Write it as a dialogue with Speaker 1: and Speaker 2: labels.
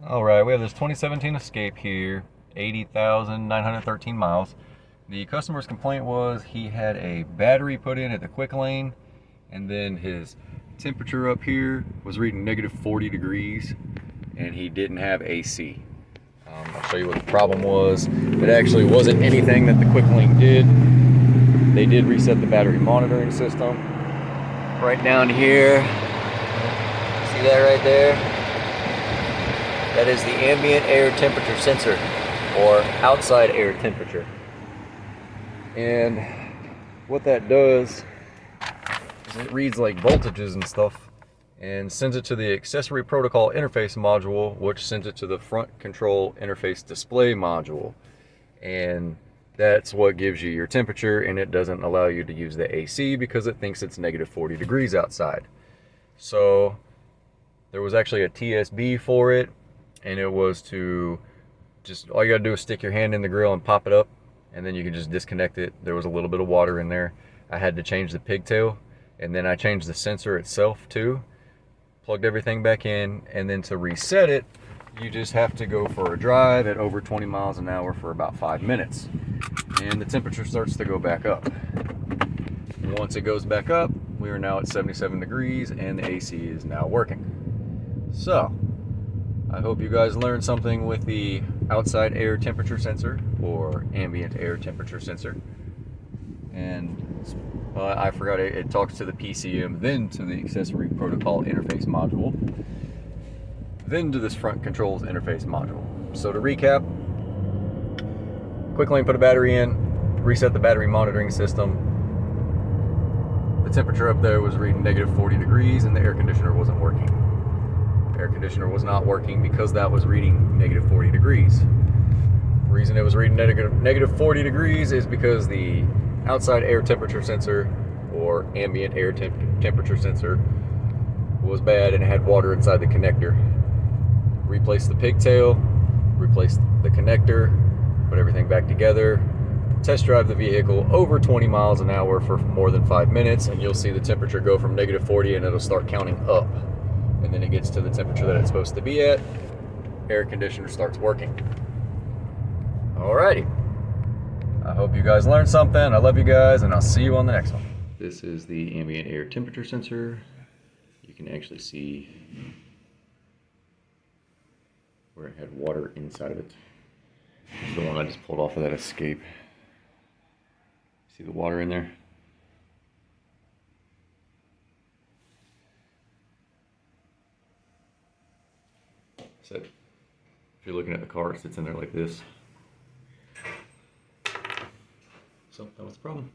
Speaker 1: All right, we have this 2017 Escape here, 80,913 miles. The customer's complaint was he had a battery put in at the quick lane, and then his temperature up here was reading negative 40 degrees, and he didn't have AC. I'll show you what the problem was. It actually wasn't anything that the quick lane did. They did reset the battery monitoring system. Right down here, see that right there? That is the ambient air temperature sensor, or outside air temperature. And what that does is it reads like voltages and stuff and sends it to the accessory protocol interface module, which sends it to the front control interface display module. And that's what gives you your temperature, and it doesn't allow you to use the AC because it thinks it's negative 40 degrees outside. So there was actually a TSB for it, and it was to just, all you gotta do is stick your hand in the grill and pop it up, and then you can just disconnect it. There was a little bit of water in there. I had to change the pigtail, and then I changed the sensor itself too, plugged everything back in, and then to reset it, you just have to go for a drive at over 20 miles an hour for about 5 minutes, and the temperature starts to go back up. Once it goes back up, we are now at 77 degrees, and the AC is now working. So I hope you guys learned something with the outside air temperature sensor, or ambient air temperature sensor. And I forgot it talks to the PCM, then to the accessory protocol interface module, then to this front controls interface module. So to recap, quick lane put a battery in, reset the battery monitoring system. The temperature up there was reading negative 40 degrees, and the air conditioner wasn't working. Air conditioner was not working because that was reading negative 40 degrees. The reason it was reading negative 40 degrees is because the outside air temperature sensor, or ambient air temperature sensor, was bad and it had water inside the connector. Replaced the pigtail, replaced the connector, put everything back together, test drive the vehicle over 20 miles an hour for more than 5 minutes, and you'll see the temperature go from negative 40 and it'll start counting up. And then it gets to the temperature that it's supposed to be at, air conditioner starts working. Alrighty. I hope you guys learned something. I love you guys, and I'll see you on the next one. This is the ambient air temperature sensor. You can actually see where it had water inside of it. This is the one I just pulled off of that Escape. See the water in there? So if you're looking at the car, it sits in there like this. So that was the problem.